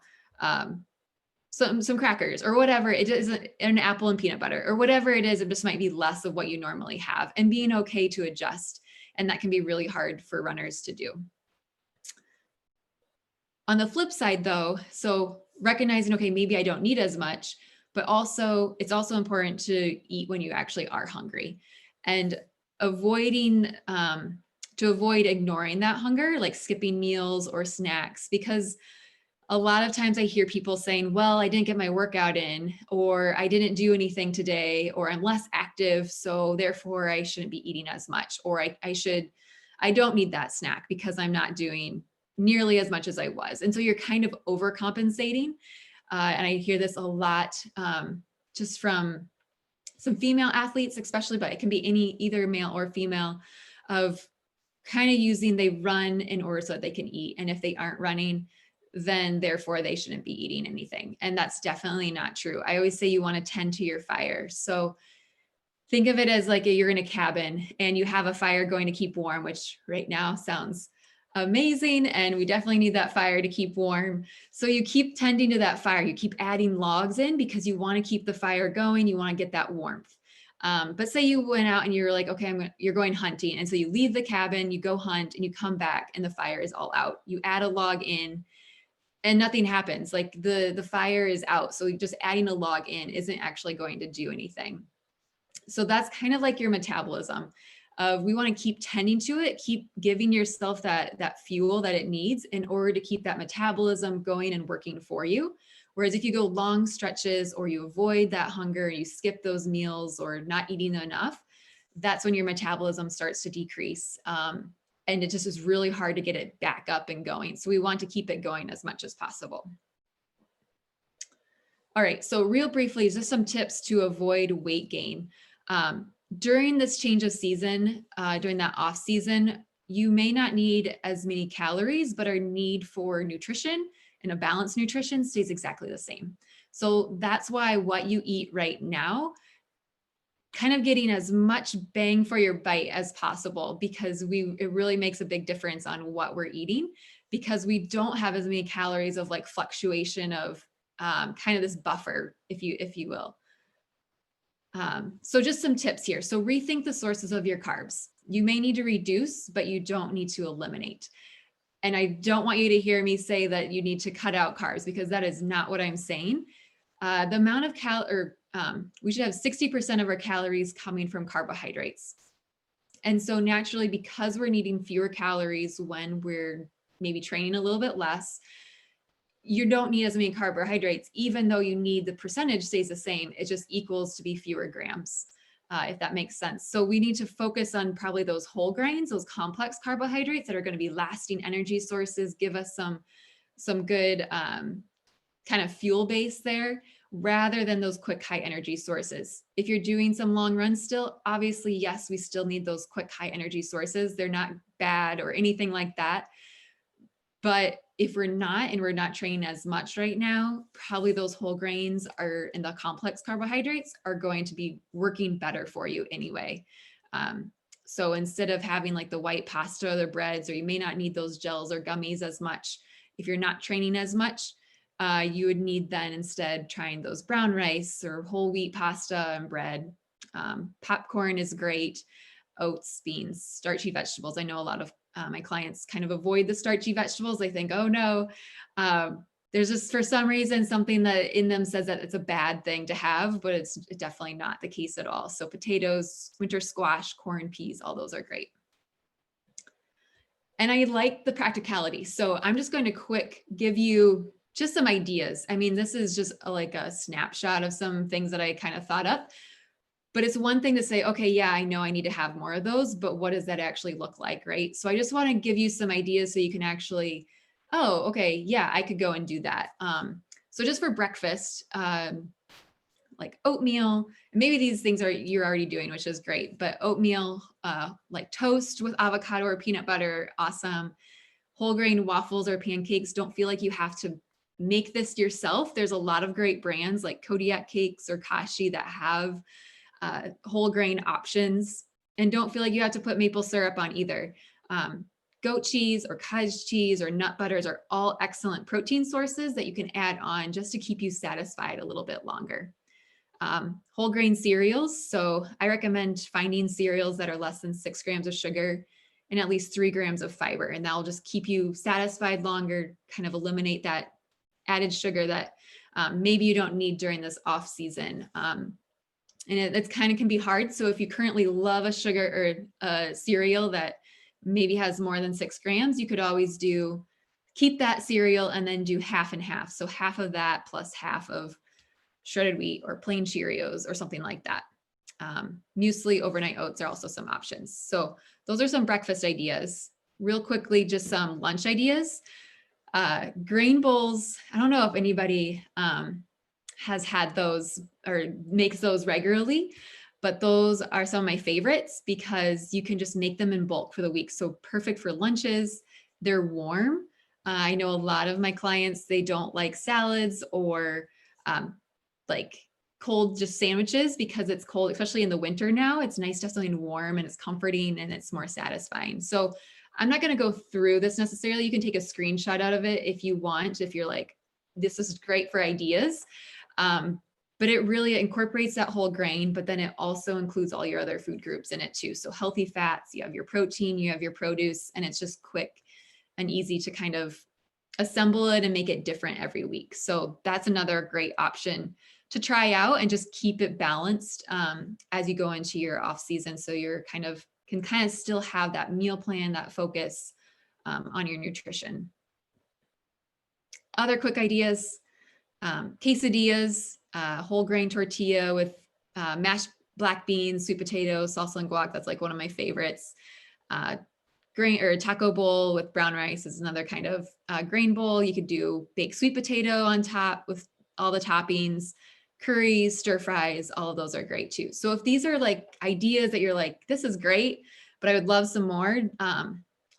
some crackers or whatever. It is an apple and peanut butter or whatever it is. It just might be less of what you normally have, and being okay to adjust. And that can be really hard for runners to do. On the flip side though, so recognizing, okay, maybe I don't need as much, but also it's also important to eat when you actually are hungry, and avoid ignoring that hunger, like skipping meals or snacks, because a lot of times I hear people saying, well, I didn't get my workout in, or I didn't do anything today, or I'm less active, so therefore I shouldn't be eating as much, or I don't need that snack because I'm not doing nearly as much as I was. And so you're kind of overcompensating. And I hear this a lot just from some female athletes, especially, but it can be either male or female, of kind of using, they run in order so that they can eat. And if they aren't running, then therefore they shouldn't be eating anything. And that's definitely not true. I always say you want to tend to your fire. So think of it as like you're in a cabin and you have a fire going to keep warm, which right now sounds amazing. And we definitely need that fire to keep warm. So you keep tending to that fire. You keep adding logs in because you want to keep the fire going. You want to get that warmth. But say you went out and you're like, okay, you're going hunting. And so you leave the cabin, you go hunt and you come back and the fire is all out. You add a log in and nothing happens. Like the fire is out. So just adding a log in isn't actually going to do anything. So that's kind of like your metabolism. We want to keep tending to it, keep giving yourself that fuel that it needs in order to keep that metabolism going and working for you. Whereas if you go long stretches or you avoid that hunger, you skip those meals or not eating enough, that's when your metabolism starts to decrease. And it just is really hard to get it back up and going. So we want to keep it going as much as possible. All right, so real briefly, just some tips to avoid weight gain. During this change of season, during that off season, you may not need as many calories, but our need for nutrition and a balanced nutrition stays exactly the same. So that's why what you eat right now, kind of getting as much bang for your bite as possible, because it really makes a big difference on what we're eating, because we don't have as many calories of like fluctuation of kind of this buffer, if you will. So just some tips here. So rethink the sources of your carbs. You may need to reduce, but you don't need to eliminate. And I don't want you to hear me say that you need to cut out carbs, because that is not what I'm saying. The amount of we should have 60% of our calories coming from carbohydrates. And so naturally, because we're needing fewer calories when we're maybe training a little bit less, you don't need as many carbohydrates, even though you need the percentage stays the same. It just equals to be fewer grams, if that makes sense. So we need to focus on probably those whole grains, those complex carbohydrates that are going to be lasting energy sources, give us some good kind of fuel base there, rather than those quick high energy sources. If you're doing some long runs still, obviously, yes, we still need those quick high energy sources. They're not bad or anything like that. But if we're not, and we're not training as much right now, probably those whole grains and the complex carbohydrates are going to be working better for you anyway. So instead of having like the white pasta or the breads, or you may not need those gels or gummies as much, if you're not training as much, you would need then instead trying those brown rice or whole wheat pasta and bread. Popcorn is great. Oats, beans, starchy vegetables. I know a lot of my clients kind of avoid the starchy vegetables. They think, oh no, there's just for some reason something that in them says that it's a bad thing to have, but it's definitely not the case at all. So potatoes, winter squash, corn, peas, all those are great. And I like the practicality. So I'm just going to give you just some ideas. I mean, this is just like a snapshot of some things that I kind of thought up. But it's one thing to say, okay, yeah, I know I need to have more of those, but what does that actually look like, right? So I just want to give you some ideas so you can actually, oh, okay, yeah, I could go and do that. So just for breakfast, like oatmeal, and maybe these things you're already doing, which is great, but oatmeal, like toast with avocado or peanut butter, awesome. Whole grain waffles or pancakes, don't feel like you have to make this yourself. There's a lot of great brands like Kodiak Cakes or Kashi that have whole grain options, and don't feel like you have to put maple syrup on either. Goat cheese or cottage cheese or nut butters are all excellent protein sources that you can add on just to keep you satisfied a little bit longer. Whole grain cereals. So I recommend finding cereals that are less than 6 grams of sugar and at least 3 grams of fiber, and that'll just keep you satisfied longer, kind of eliminate that added sugar that maybe you don't need during this off season. And it's kind of can be hard. So if you currently love a sugar or a cereal that maybe has more than 6 grams, you could always keep that cereal and then do half and half. So half of that plus half of shredded wheat or plain Cheerios or something like that. Muesli, overnight oats are also some options. So those are some breakfast ideas. Real quickly, just some lunch ideas. Grain bowls. I don't know if anybody has had those or makes those regularly, but those are some of my favorites because you can just make them in bulk for the week. So perfect for lunches. They're warm. I know a lot of my clients, they don't like salads or like cold just sandwiches because it's cold, especially in the winter now. It's nice to have something warm and it's comforting and it's more satisfying. So I'm not going to go through this necessarily. You can take a screenshot out of it if you want, if you're like, this is great for ideas. But it really incorporates that whole grain, but then it also includes all your other food groups in it too. So healthy fats, you have your protein, you have your produce, and it's just quick and easy to kind of assemble it and make it different every week. So that's another great option to try out and just keep it balanced as you go into your off season. So you're can kind of still have that meal plan, that focus on your nutrition. Other quick ideas, quesadillas, whole grain tortilla with mashed black beans, sweet potato, salsa and guac. That's like one of my favorites. Grain or taco bowl with brown rice is another kind of grain bowl. You could do baked sweet potato on top with all the toppings, curries, stir fries, all of those are great too. So if these are like ideas that you're like, this is great, but I would love some more,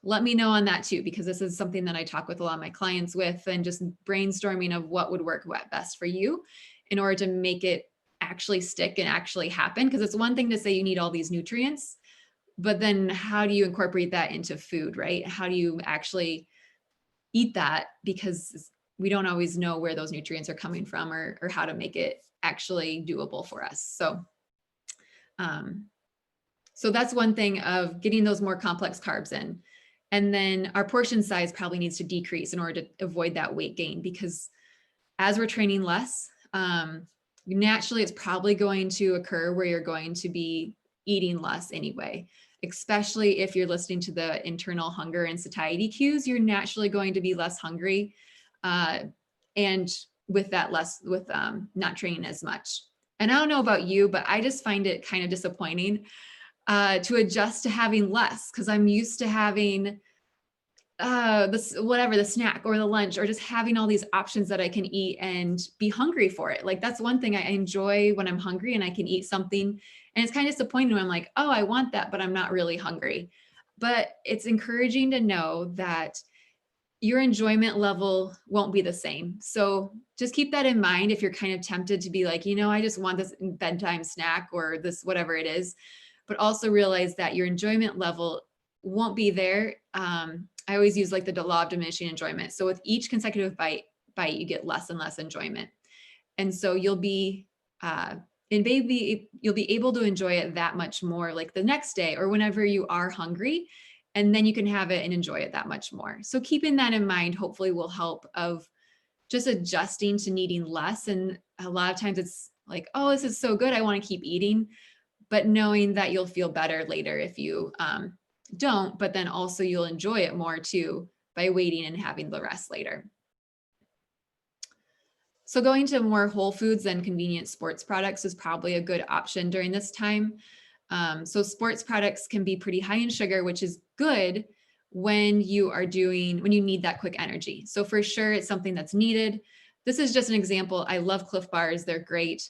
let me know on that too, because this is something that I talk with a lot of my clients with, and just brainstorming of what would work best for you in order to make it actually stick and actually happen. Because it's one thing to say you need all these nutrients, but then how do you incorporate that into food, right? How do you actually eat that? Because we don't always know where those nutrients are coming from or how to make it actually doable for us. So, so that's one thing of getting those more complex carbs in. And then our portion size probably needs to decrease in order to avoid that weight gain, because as we're training less, naturally it's probably going to occur where you're going to be eating less anyway, especially if you're listening to the internal hunger and satiety cues. You're naturally going to be less hungry. And with that not training as much. And I don't know about you, but I just find it kind of disappointing to adjust to having less, because I'm used to having the snack or the lunch, or just having all these options that I can eat and be hungry for it. Like that's one thing I enjoy when I'm hungry and I can eat something. And it's kind of disappointing when I'm like, oh, I want that, but I'm not really hungry. But it's encouraging to know that your enjoyment level won't be the same. So just keep that in mind if you're kind of tempted to be like, I just want this bedtime snack or this, whatever it is, but also realize that your enjoyment level won't be there. I always use like the law of diminishing enjoyment. So with each consecutive bite, you get less and less enjoyment. And so you'll be able to enjoy it that much more like the next day or whenever you are hungry. And then you can have it and enjoy it that much more. So keeping that in mind, hopefully will help of just adjusting to needing less. And a lot of times it's like, oh, this is so good, I want to keep eating, but knowing that you'll feel better later if you don't, but then also you'll enjoy it more too by waiting and having the rest later. So going to more whole foods and convenient sports products is probably a good option during this time. So sports products can be pretty high in sugar, which is good when you need that quick energy. So for sure, it's something that's needed. This is just an example. I love Cliff Bars. They're great.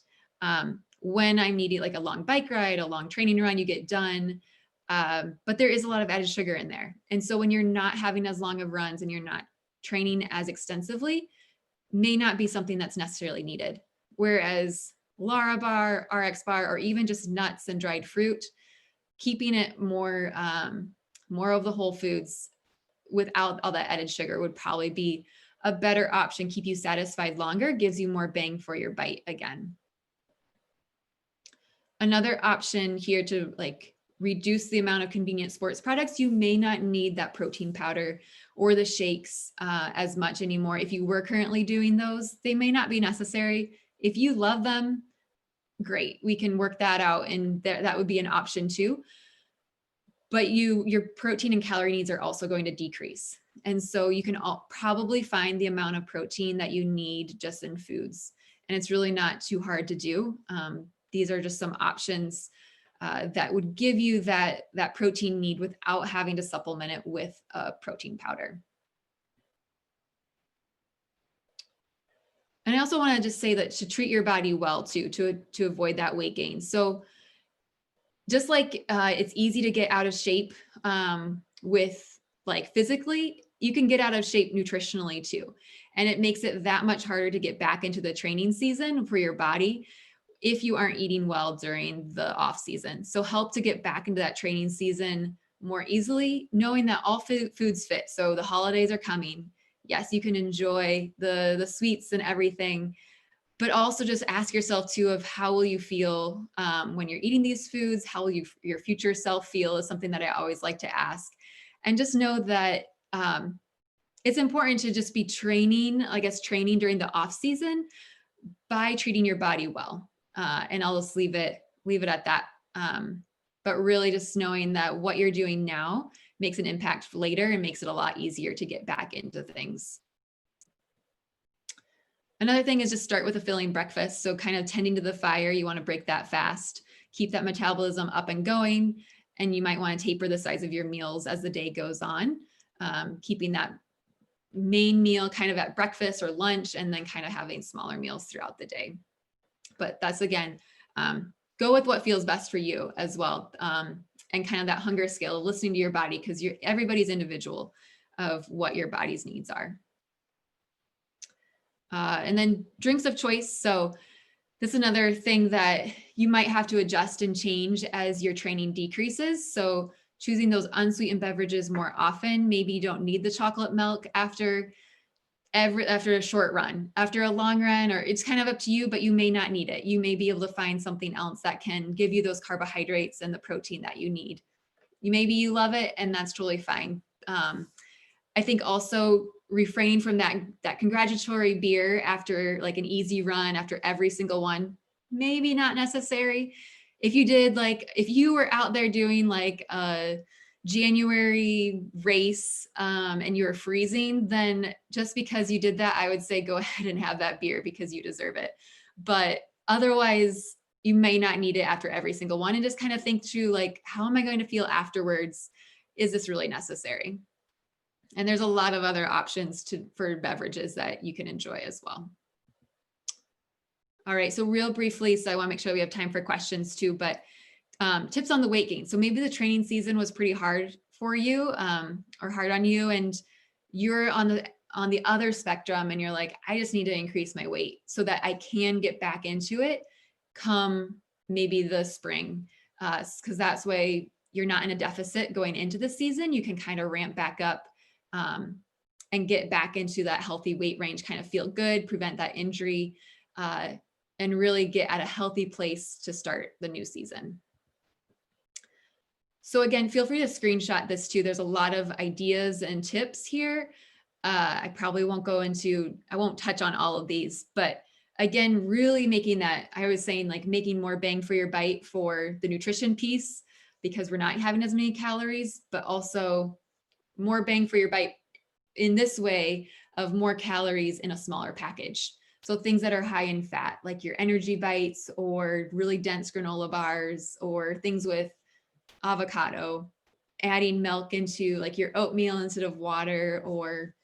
When I'm needing like a long bike ride, a long training run, you get done. But there is a lot of added sugar in there. And so when you're not having as long of runs and you're not training as extensively, may not be something that's necessarily needed. Whereas Lara bar, RX bar, or even just nuts and dried fruit, keeping it more of the whole foods without all that added sugar would probably be a better option. Keep you satisfied longer, gives you more bang for your bite again. Another option here to like reduce the amount of convenient sports products, you may not need that protein powder or the shakes as much anymore. If you were currently doing those, they may not be necessary. If you love them, great, we can work that out, and that would be an option too. But your protein and calorie needs are also going to decrease. And so you can probably find the amount of protein that you need just in foods. And it's really not too hard to do. These are just some options that would give you that protein need without having to supplement it with a protein powder. And I also want to just say that to treat your body well too, to avoid that weight gain. So just like it's easy to get out of shape with like physically, you can get out of shape nutritionally too. And it makes it that much harder to get back into the training season for your body if you aren't eating well during the off season. So help to get back into that training season more easily, knowing that all foods fit. So the holidays are coming. Yes, you can enjoy the sweets and everything, but also just ask yourself too of how will you feel when you're eating these foods? How will your future self feel is something that I always like to ask. And just know that it's important to just be training during the off season by treating your body well. And I'll just leave it at that. But really just knowing that what you're doing now makes an impact later and makes it a lot easier to get back into things. Another thing is just start with a filling breakfast. So kind of tending to the fire, you want to break that fast, keep that metabolism up and going. And you might want to taper the size of your meals as the day goes on, keeping that main meal kind of at breakfast or lunch, and then kind of having smaller meals throughout the day. But that's, again, go with what feels best for you as well. And kind of that hunger scale of listening to your body, because everybody's individual of what your body's needs are. And then drinks of choice. So this is another thing that you might have to adjust and change as your training decreases. So choosing those unsweetened beverages more often. Maybe you don't need the chocolate milk after a short run, after a long run, or it's kind of up to you, but you may not need it. You may be able to find something else that can give you those carbohydrates and the protein that you need. Maybe you love it, and that's totally fine. I think also refraining from that congratulatory beer after like an easy run, after every single one, maybe not necessary. If you were out there doing like a January race and you were freezing, then just because you did that, I would say go ahead and have that beer because you deserve it. But otherwise, you may not need it after every single one, and just kind of think through, like, how am I going to feel afterwards? Is this really necessary? And there's a lot of other options for beverages that you can enjoy as well. All right, so real briefly, so I want to make sure we have time for questions too, but tips on the weight gain. So maybe the training season was pretty hard for you or hard on you, and you're on the other spectrum and you're like, I just need to increase my weight so that I can get back into it come maybe the spring, because that's way you're not in a deficit going into the season. You can kind of ramp back up and get back into that healthy weight range, kind of feel good, prevent that injury, and really get at a healthy place to start the new season. So again, feel free to screenshot this too. There's a lot of ideas and tips here. I probably won't I won't touch on all of these, but again, really making that, I was saying, like, making more bang for your bite for the nutrition piece, because we're not having as many calories, but also more bang for your bite in this way of more calories in a smaller package. So things that are high in fat, like your energy bites or really dense granola bars, or things with avocado, adding milk into like your oatmeal instead of water, or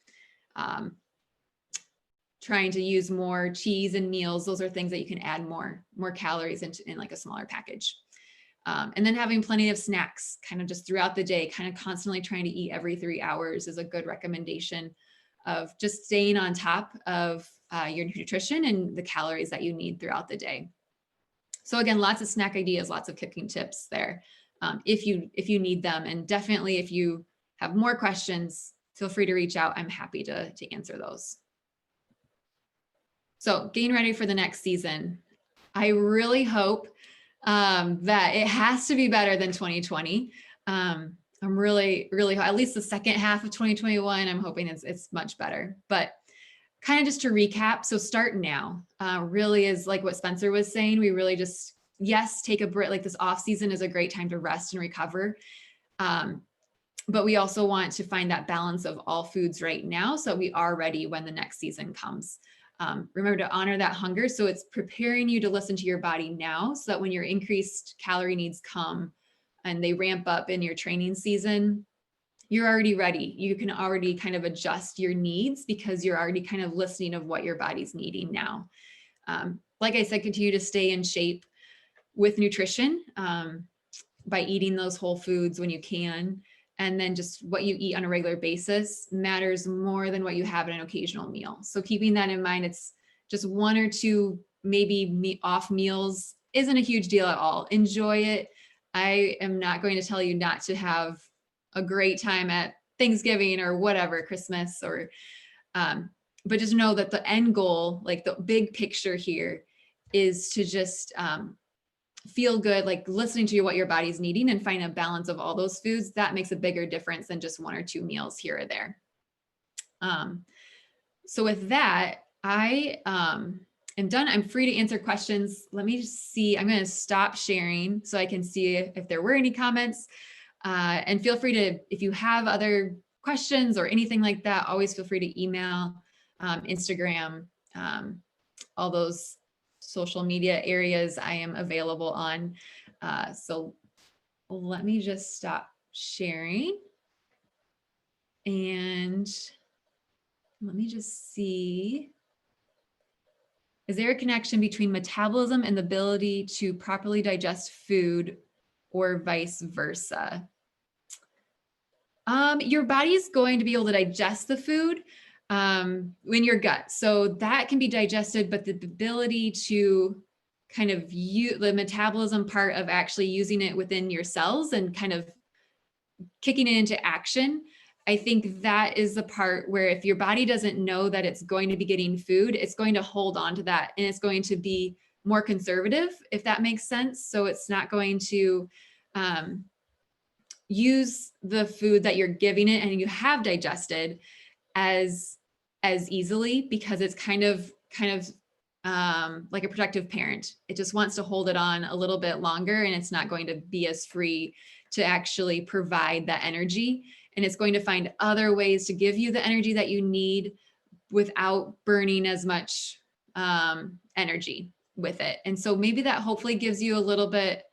trying to use more cheese in meals. Those are things that you can add more calories in like a smaller package. And then having plenty of snacks kind of just throughout the day, kind of constantly trying to eat every 3 hours is a good recommendation of just staying on top of your nutrition and the calories that you need throughout the day. So again, lots of snack ideas, lots of cooking tips there if you need them. And definitely if you have more questions, feel free to reach out. I'm happy to answer those. So getting ready for the next season. I really hope that it has to be better than 2020. I'm really, at least the second half of 2021, I'm hoping it's much better. But kind of just to recap, so start now. Really is like what Spencer was saying. We really just, yes, take a break. Like, this off season is a great time to rest and recover. But we also want to find that balance of all foods right now, so we are ready when the next season comes. Remember to honor that hunger. So it's preparing you to listen to your body now, so that when your increased calorie needs come and they ramp up in your training season, you're already ready. You can already kind of adjust your needs because you're already kind of listening of what your body's needing now. Like I said, continue to stay in shape with nutrition by eating those whole foods when you can. and then just what you eat on a regular basis matters more than what you have in an occasional meal. So keeping that in mind, it's just 1 or 2 maybe off meals isn't a huge deal at all. Enjoy it. I am not going to tell you not to have a great time at Thanksgiving or whatever, Christmas, or but just know that the end goal, like the big picture here, is to just feel good, like listening to what your body's needing and find a balance of all those foods. That makes a bigger difference than just 1 or 2 meals here or there. So with that, I am done. I'm free to answer questions. Let me just see. I'm going to stop sharing so I can see if there were any comments. And feel free to, if you have other questions or anything like that, always feel free to email, Instagram, all those social media areas I am available on. So let me just stop sharing. And let me just see. Is there a connection between metabolism and the ability to properly digest food, or vice versa? Your body's going to be able to digest the food in your gut. So that can be digested, but the ability to kind of use the metabolism part of actually using it within your cells and kind of kicking it into action, I think that is the part where if your body doesn't know that it's going to be getting food, it's going to hold on to that, and it's going to be more conservative, if that makes sense. So it's not going to use the food that you're giving it and you have digested as easily, because it's kind of like a protective parent. It just wants to hold it on a little bit longer, and it's not going to be as free to actually provide that energy. And it's going to find other ways to give you the energy that you need without burning as much energy with it. And so maybe that hopefully gives you a little bit,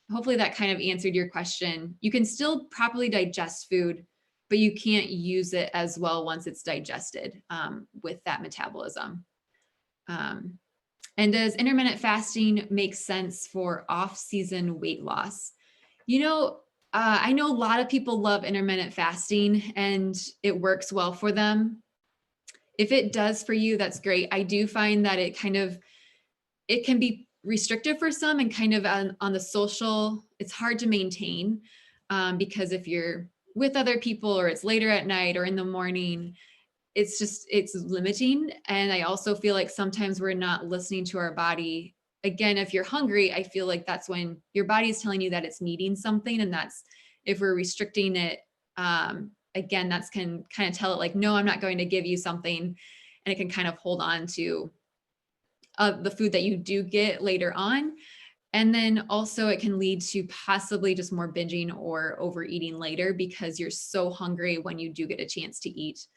hopefully that kind of answered your question. You can still properly digest food, but you can't use it as well once it's digested with that metabolism. And does intermittent fasting make sense for off-season weight loss? You know, I know a lot of people love intermittent fasting and it works well for them. If it does for you, that's great. I do find that it can be restrictive for some, and kind of on the social, it's hard to maintain because if you're with other people or it's later at night or in the morning, it's limiting. And I also feel like sometimes we're not listening to our body. Again, if you're hungry, I feel like that's when your body is telling you that it's needing something. And that's, if we're restricting it, again, that's can kind of tell it like, no, I'm not going to give you something. And it can kind of hold on to the food that you do get later on. And then also it can lead to possibly just more binging or overeating later because you're so hungry when you do get a chance to eat.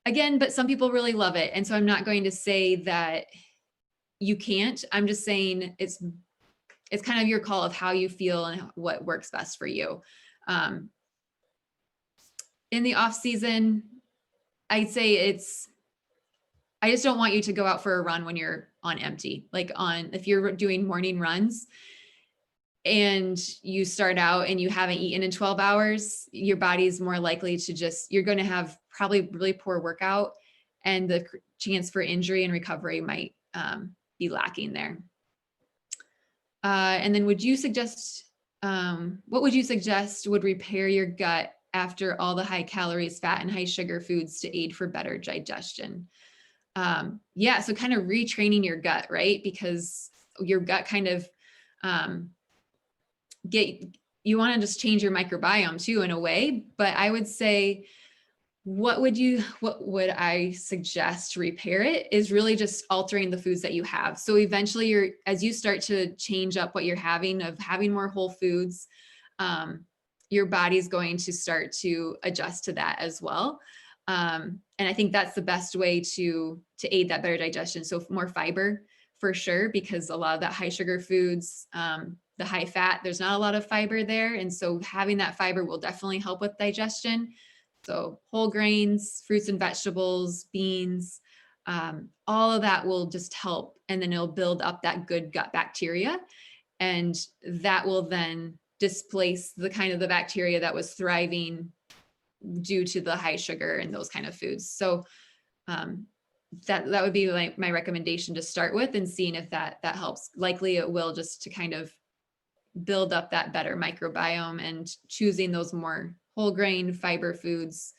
Again, but some people really love it. And so I'm not going to say that you can't. I'm just saying it's kind of your call of how you feel and what works best for you. In the off season, I'd say I just don't want you to go out for a run when you're on empty. Like if you're doing morning runs and you start out and you haven't eaten in 12 hours, your body's more likely to you're going to have probably really poor workout, and the chance for injury and recovery might be lacking there. And then what would you suggest would repair your gut after all the high calories, fat, and high sugar foods to aid for better digestion? Yeah, so kind of retraining your gut, right? Because your gut kind of you want to just change your microbiome too in a way, but I would say what would I suggest to repair it is really just altering the foods that you have. So eventually as you start to change up what you're having, of having more whole foods, your body's going to start to adjust to that as well. And I think that's the best way to aid that better digestion. So more fiber for sure, because a lot of that high sugar foods, the high fat, there's not a lot of fiber there. And so having that fiber will definitely help with digestion. So whole grains, fruits and vegetables, beans, all of that will just help. And then it'll build up that good gut bacteria. And that will then displace the kind of the bacteria that was thriving due to the high sugar and those kind of foods. So that would be like my recommendation to start with, and seeing if that helps. Likely it will, just to kind of build up that better microbiome, and choosing those more whole grain fiber foods,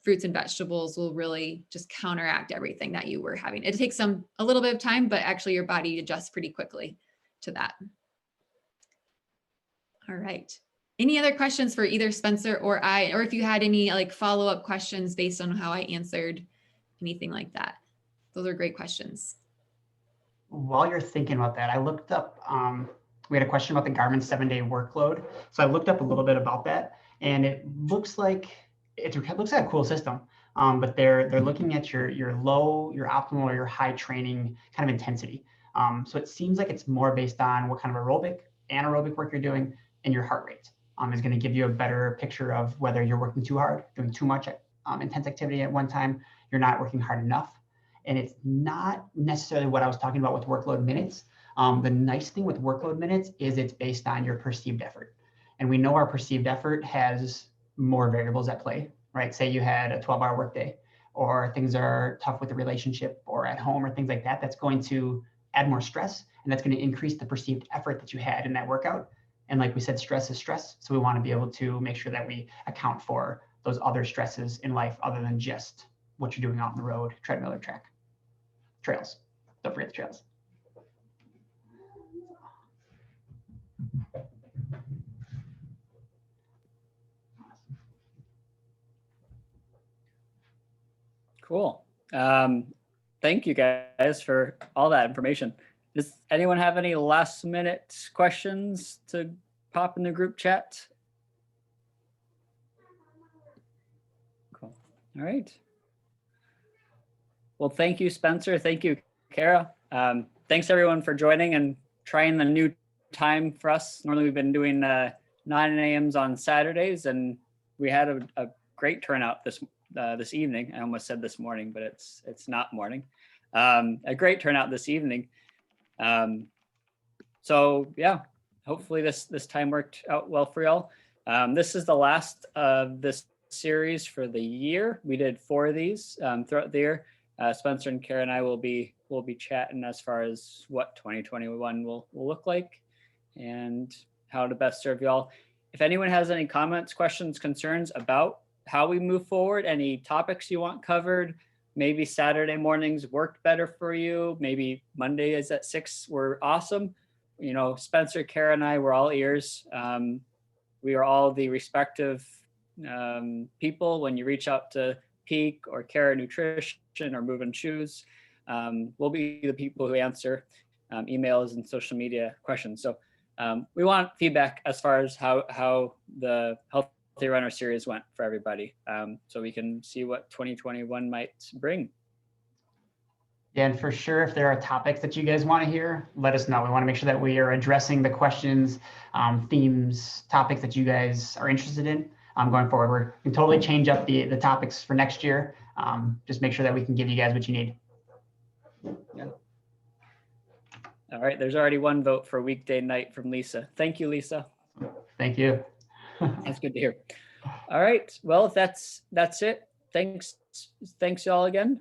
fruits and vegetables will really just counteract everything that you were having. It takes a little bit of time, but actually your body adjusts pretty quickly to that. All right. Any other questions for either Spencer or I, or if you had any like follow-up questions based on how I answered, anything like that? Those are great questions. While you're thinking about that, I looked up, we had a question about the Garmin 7-day workload. So I looked up a little bit about that, and it looks like a cool system. But they're looking at your low, your optimal, or your high training kind of intensity. So it seems like it's more based on what kind of aerobic, anaerobic work you're doing, and your heart rate is going to give you a better picture of whether you're working too hard, doing too much intense activity at one time, you're not working hard enough. And it's not necessarily what I was talking about with workload minutes. The nice thing with workload minutes is it's based on your perceived effort. And we know our perceived effort has more variables at play, right? Say you had a 12-hour workday, or things are tough with the relationship or at home or things like that. That's going to add more stress, and that's going to increase the perceived effort that you had in that workout. And like we said, stress is stress. So we want to be able to make sure that we account for those other stresses in life other than just what you're doing out on the road, treadmill or track. Trails. Don't forget the trails. Cool. Thank you guys for all that information. Does anyone have any last minute questions to pop in the group chat? Cool. All right. Well, thank you, Spencer. Thank you, Kara. Thanks everyone for joining and trying the new time for us. Normally we've been doing 9 a.m.s on Saturdays, and we had a great turnout this evening. I almost said this morning, but it's not morning. A great turnout this evening. So yeah, hopefully this time worked out well for y'all. This is the last of this series for the year. We did 4 of these throughout the year. Spencer and Kara and I will be chatting as far as what 2021 will look like and how to best serve y'all. If anyone has any comments, questions, concerns about how we move forward, any topics you want covered, maybe Saturday mornings worked better for you, maybe Mondays at 6 were awesome. You know, Spencer, Kara, and I were all ears. We are all the respective people when you reach out to Peak or Kara Nutrition or Moving Shoes. We'll be the people who answer emails and social media questions. So we want feedback as far as how the Healthy Runner series went for everybody, so we can see what 2021 might bring. Yeah, and for sure, if there are topics that you guys want to hear, let us know. We want to make sure that we are addressing the questions, themes, topics that you guys are interested in going forward. We can totally change up the topics for next year. Just make sure that we can give you guys what you need. Yeah. All right, there's already one vote for weekday night from Lisa. Thank you, Lisa. Thank you. That's good to hear. All right, well, if that's it. Thanks y'all again.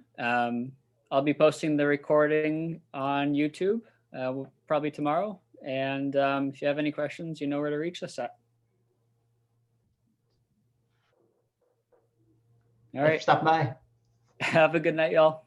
I'll be posting the recording on YouTube probably tomorrow. And if you have any questions, you know where to reach us at. All right. Stop by. Have a good night, y'all.